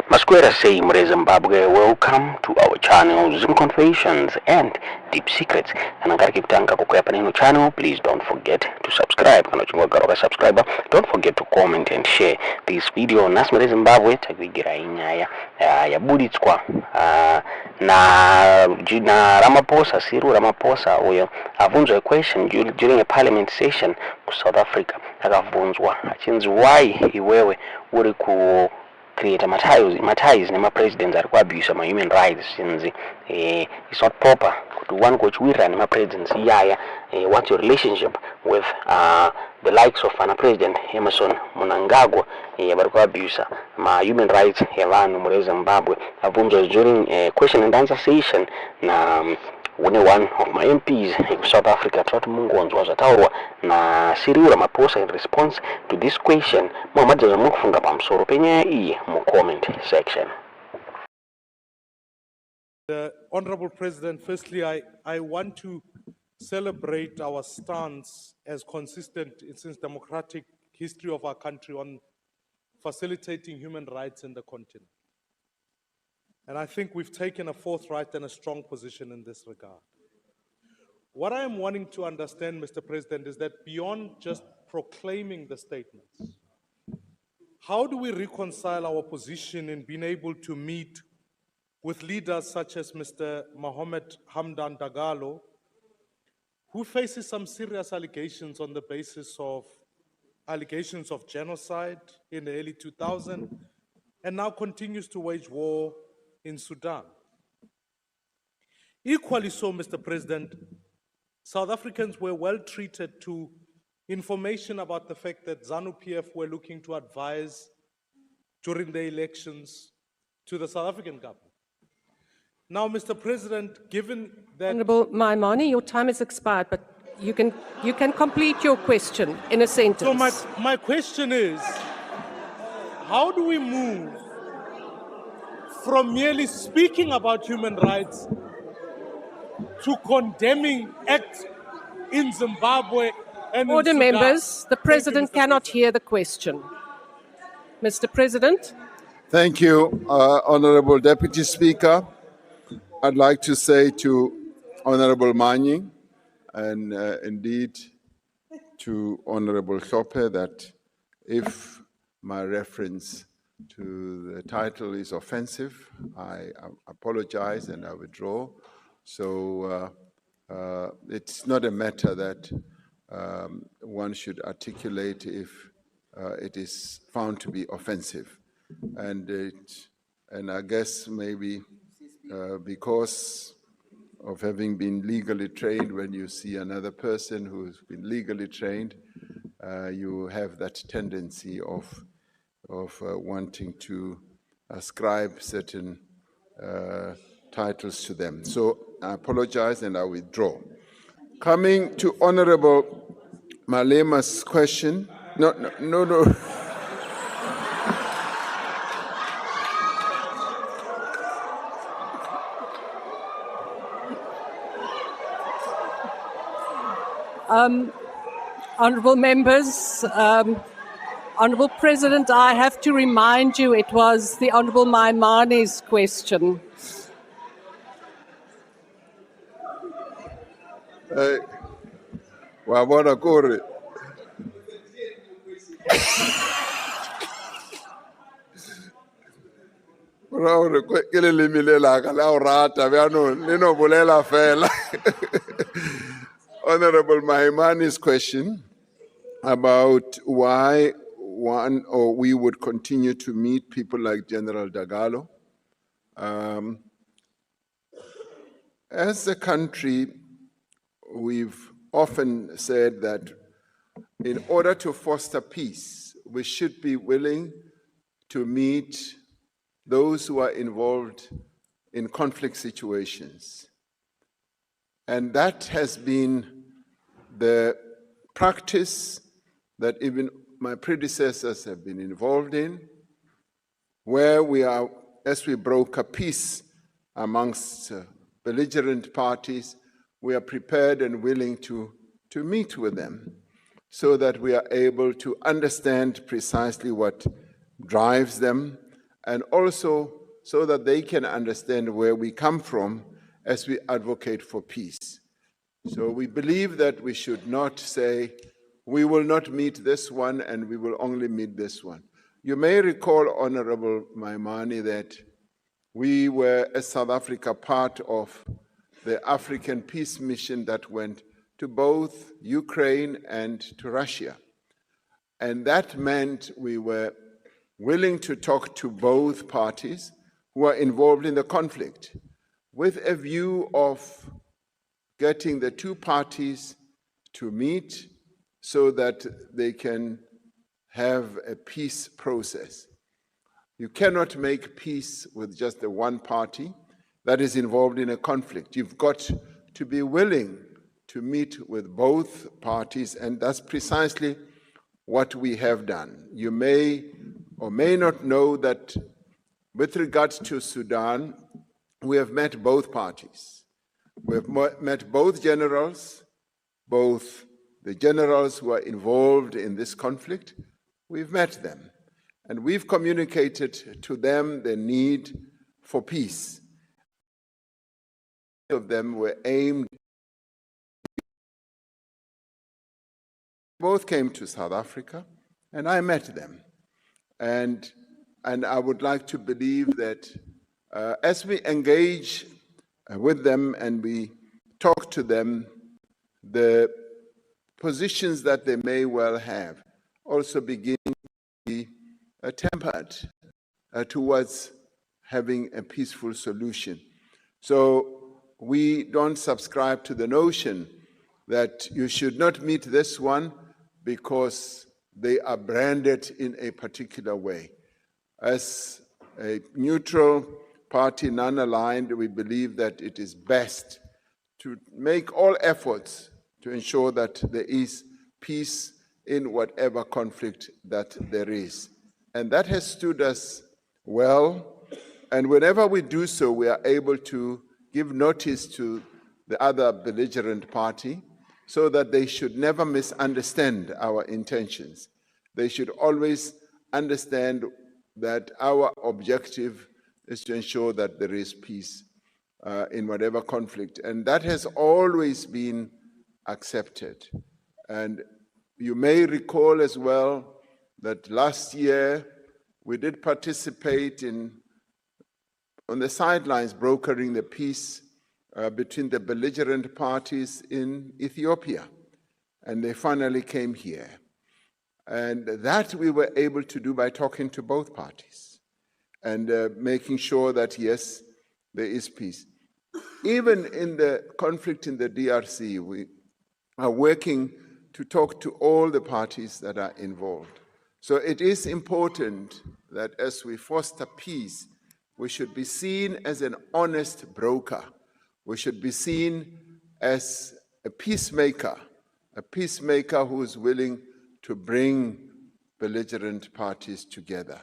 Masquera say Zimbabwe, welcome to our channel, Zoom Confessions and Deep Secrets. And I'm kutanga kukwapa neno channel, please don't forget to subscribe. Kana chungwa subscriber, don't forget to comment and share this video. Nasmere Zimbabwe takwigira inyaya yabuditswa na Ramaphosa, Cyril Ramaphosa uyo avunzwa a question during a parliament session ku South Africa. Akavunzwa achinzi why iwewe uri ku create matthias nema-presidents ari kuabuse ma-human rights since it's not proper kuti one kochiwirira nema-presidents iyaya. What's your relationship with the likes of President NaMnangagwa vari kuabuse ma-human rights yavanhu muri Zimbabwe? Avunzwa during a question and answer session na one of my MPs in South Africa, Trot Mungonzo, was ataurwa na Cyril Ramaphosa. In response to this question, Muhammad Zazamukufunga pamsoro penye iyi mu comment section. Honorable President, firstly, I want to celebrate our stance as consistent since democratic history of our country on facilitating human rights in the continent. And I think we've taken a forthright and a strong position in this regard. What I am wanting to understand, Mr. President, is that beyond just proclaiming the statements, how do we reconcile our position in being able to meet with leaders such as Mr. Mohamed Hamdan Dagalo, who faces some serious allegations on the basis of allegations of genocide in the early 2000s and now continues to wage war in Sudan? Equally so, Mr. President, South Africans were well treated to information about the fact that ZANU-PF were looking to advise during the elections to the South African government. Now, Mr. President, given that— Honourable Maimani, your time has expired, but you can complete your question in a sentence. So my question is, how do we move from merely speaking about human rights to condemning acts in Zimbabwe and Order, in Sudan? members, the President cannot hear the question. Mr. President. Thank you, Honorable Deputy Speaker. I'd like to say to Honorable Manyi and indeed to Honorable Hlophe that if my reference to the title is offensive, I apologize and I withdraw. So it's not a matter that one should articulate if it is found to be offensive. And I guess maybe because of having been legally trained, when you see another person who's been legally trained, you have that tendency of wanting to ascribe certain titles to them. So I apologize and I withdraw. Coming to Honorable Malema's question. No. Honourable members, Honourable President, I have to remind you it was the Honourable Maimani's question. Wabona kore. Honorable Maimani's question about why one or we would continue to meet people like General Dagalo. As a country, we've often said that in order to foster peace, we should be willing to meet those who are involved in conflict situations. And that has been the practice that even my predecessors have been involved in, where we are, as we broker peace amongst belligerent parties, we are prepared and willing to meet with them so that we are able to understand precisely what drives them and also so that they can understand where we come from as we advocate for peace. So we believe that we should not say, we will not meet this one and we will only meet this one. You may recall, Honorable Maimane, that we were, as South Africa, part of the African Peace Mission that went to both Ukraine and to Russia. And that meant we were willing to talk to both parties who are involved in the conflict, with a view of getting the two parties to meet so that they can have a peace process. You cannot make peace with just the one party that is involved in a conflict. You've got to be willing to meet with both parties, and that's precisely what we have done. You may or may not know that with regards to Sudan, we have met both parties. We have met both generals, both the generals who are involved in this conflict. We've met them, and we've communicated to them the need for peace. Both of them were aimed. Both came to South Africa, and I met them. And I would like to believe that as we engage with them and we talk to them, the positions that they may well have also begin to be tempered towards having a peaceful solution. So we don't subscribe to the notion that you should not meet this one because they are branded in a particular way. As a neutral party, non-aligned, we believe that it is best to make all efforts to ensure that there is peace in whatever conflict that there is. And that has stood us well, and whenever we do so, we are able to give notice to the other belligerent party so that they should never misunderstand our intentions. They should always understand that our objective is to ensure that there is peace in whatever conflict. And that has always been accepted. And you may recall as well that last year we did participate on the sidelines brokering the peace between the belligerent parties in Ethiopia. And they finally came here. And that we were able to do by talking to both parties and making sure that, yes, there is peace. Even in the conflict in the DRC, we are working to talk to all the parties that are involved. So it is important that as we foster peace, we should be seen as an honest broker. We should be seen as a peacemaker who is willing to bring belligerent parties together.